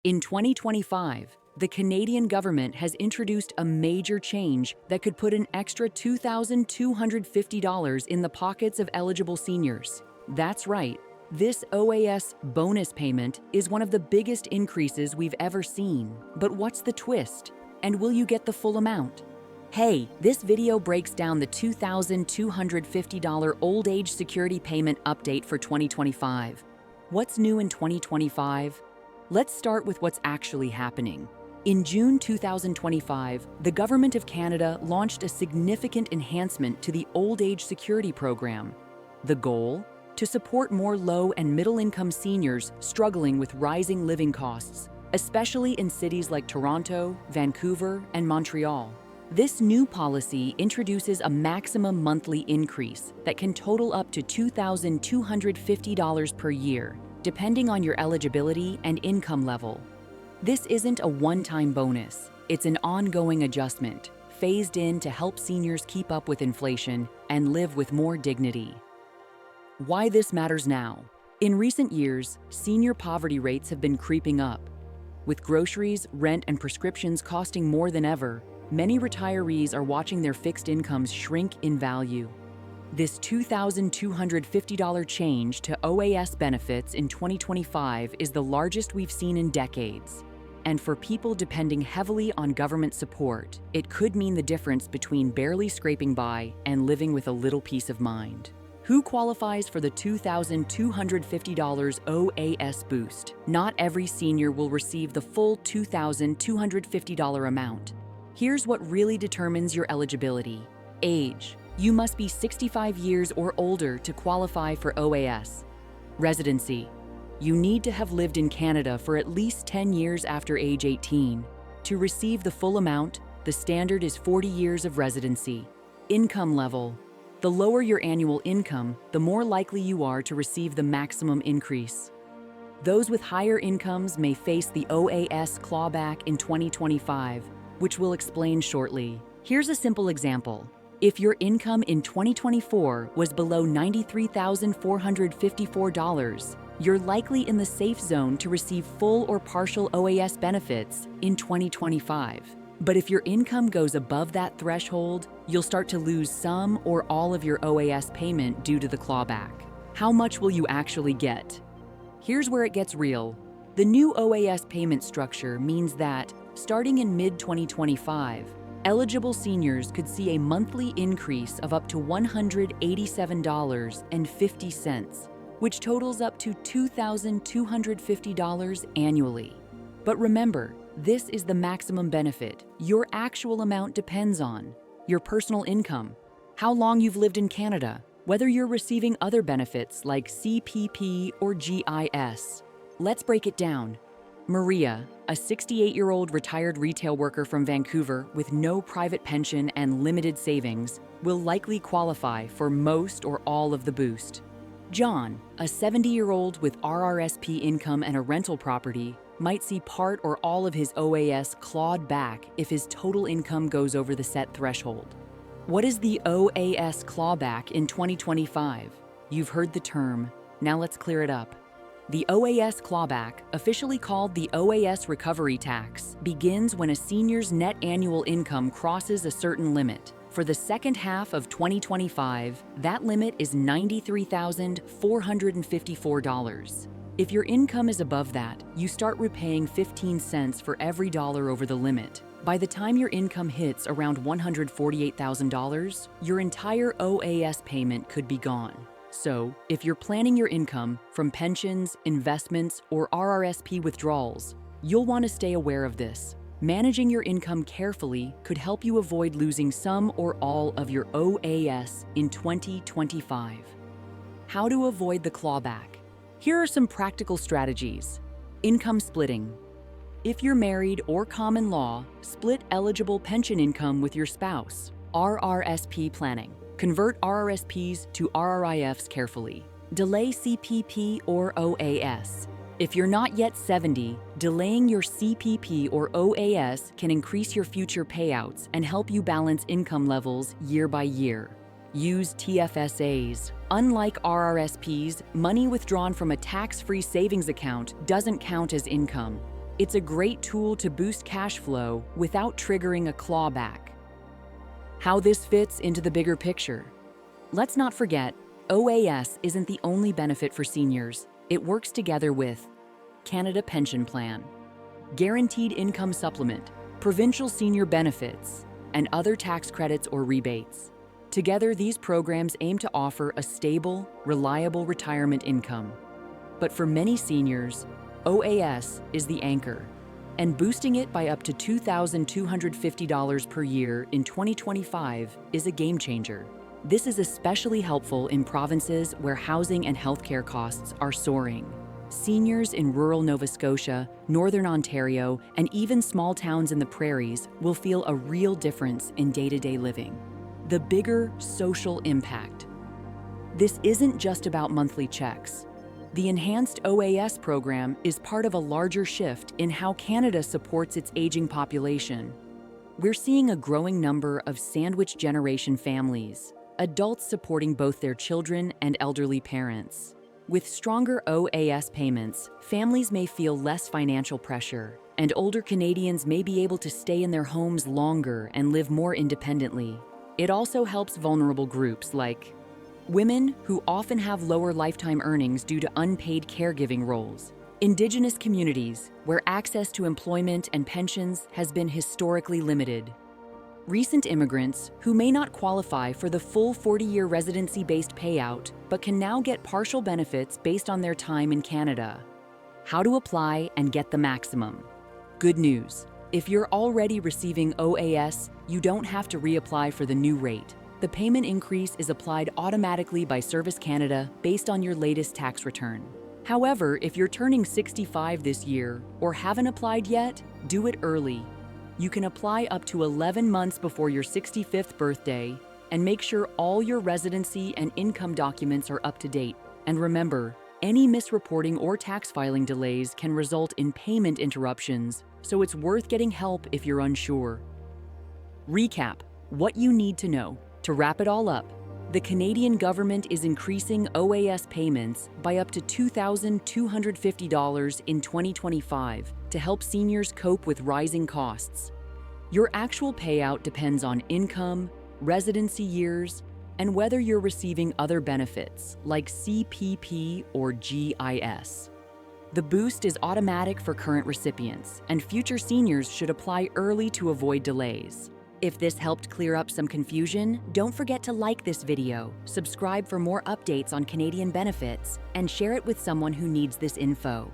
In 2025, the Canadian government has introduced a major change that could put an extra $2,250 in the pockets of eligible seniors. That's right, this OAS bonus payment is one of the biggest increases we've ever seen. But what's the twist? And will you get the full amount? Hey, this video breaks down the $2,250 old age security payment update for 2025. What's new in 2025? Let's start with what's actually happening. In June 2025, the Government of Canada launched a significant enhancement to the old age security program. The goal? To support more low and middle-income seniors struggling with rising living costs, especially in cities like Toronto, Vancouver, and Montreal. This new policy introduces a maximum monthly increase that can total up to $2,250 per year, depending on your eligibility and income level. This isn't a one-time bonus, it's an ongoing adjustment, phased in to help seniors keep up with inflation and live with more dignity. Why this matters now? In recent years, senior poverty rates have been creeping up. With groceries, rent, and prescriptions costing more than ever, many retirees are watching their fixed incomes shrink in value. This $2,250 change to OAS benefits in 2025 is the largest we've seen in decades. And for people depending heavily on government support, it could mean the difference between barely scraping by and living with a little peace of mind. Who qualifies for the $2,250 OAS boost? Not every senior will receive the full $2,250 amount. Here's what really determines your eligibility. Age. You must be 65 years or older to qualify for OAS. Residency. You need to have lived in Canada for at least 10 years after age 18. To receive the full amount, the standard is 40 years of residency. Income level. The lower your annual income, the more likely you are to receive the maximum increase. Those with higher incomes may face the OAS clawback in 2025, which we'll explain shortly. Here's a simple example. If your income in 2024 was below $93,454, you're likely in the safe zone to receive full or partial OAS benefits in 2025. But if your income goes above that threshold, you'll start to lose some or all of your OAS payment due to the clawback. How much will you actually get? Here's where it gets real. The new OAS payment structure means that, starting in mid-2025, eligible seniors could see a monthly increase of up to $187.50, which totals up to $2,250 annually. But remember, this is the maximum benefit. Your actual amount depends on your personal income, how long you've lived in Canada, whether you're receiving other benefits like CPP or GIS. Let's break it down. Maria, a 68-year-old retired retail worker from Vancouver with no private pension and limited savings, will likely qualify for most or all of the boost. John, a 70-year-old with RRSP income and a rental property, might see part or all of his OAS clawed back if his total income goes over the set threshold. What is the OAS clawback in 2025? You've heard the term. Now let's clear it up. The OAS clawback, officially called the OAS recovery tax, begins when a senior's net annual income crosses a certain limit. For the second half of 2025, that limit is $93,454. If your income is above that, you start repaying 15 cents for every dollar over the limit. By the time your income hits around $148,000, your entire OAS payment could be gone. So, if you're planning your income from pensions, investments, or RRSP withdrawals, you'll want to stay aware of this. Managing your income carefully could help you avoid losing some or all of your OAS in 2025. How to avoid the clawback? Here are some practical strategies. Income splitting. If you're married or common law, split eligible pension income with your spouse. RRSP planning. Convert RRSPs to RRIFs carefully. Delay CPP or OAS. If you're not yet 70, delaying your CPP or OAS can increase your future payouts and help you balance income levels year by year. Use TFSAs. Unlike RRSPs, money withdrawn from a tax-free savings account doesn't count as income. It's a great tool to boost cash flow without triggering a clawback. How this fits into the bigger picture. Let's not forget, OAS isn't the only benefit for seniors. It works together with Canada Pension Plan, Guaranteed Income Supplement, Provincial Senior Benefits, and other tax credits or rebates. Together, these programs aim to offer a stable, reliable retirement income. But for many seniors, OAS is the anchor, and boosting it by up to $2,250 per year in 2025 is a game changer. This is especially helpful in provinces where housing and healthcare costs are soaring. Seniors in rural Nova Scotia, Northern Ontario, and even small towns in the prairies will feel a real difference in day-to-day living. The bigger social impact. This isn't just about monthly checks. The enhanced OAS program is part of a larger shift in how Canada supports its aging population. We're seeing a growing number of sandwich generation families, adults supporting both their children and elderly parents. With stronger OAS payments, families may feel less financial pressure, and older Canadians may be able to stay in their homes longer and live more independently. It also helps vulnerable groups like women who often have lower lifetime earnings due to unpaid caregiving roles, Indigenous communities where access to employment and pensions has been historically limited, recent immigrants who may not qualify for the full 40-year residency-based payout but can now get partial benefits based on their time in Canada. How to apply and get the maximum. Good news. If you're already receiving OAS, you don't have to reapply for the new rate. The payment increase is applied automatically by Service Canada based on your latest tax return. However, if you're turning 65 this year or haven't applied yet, do it early. You can apply up to 11 months before your 65th birthday and make sure all your residency and income documents are up to date. And remember, any misreporting or tax filing delays can result in payment interruptions, so it's worth getting help if you're unsure. Recap: what you need to know. To wrap it all up, the Canadian government is increasing OAS payments by up to $2,250 in 2025 to help seniors cope with rising costs. Your actual payout depends on income, residency years, and whether you're receiving other benefits like CPP or GIS. The boost is automatic for current recipients, and future seniors should apply early to avoid delays. If this helped clear up some confusion, don't forget to like this video, subscribe for more updates on Canadian benefits, and share it with someone who needs this info.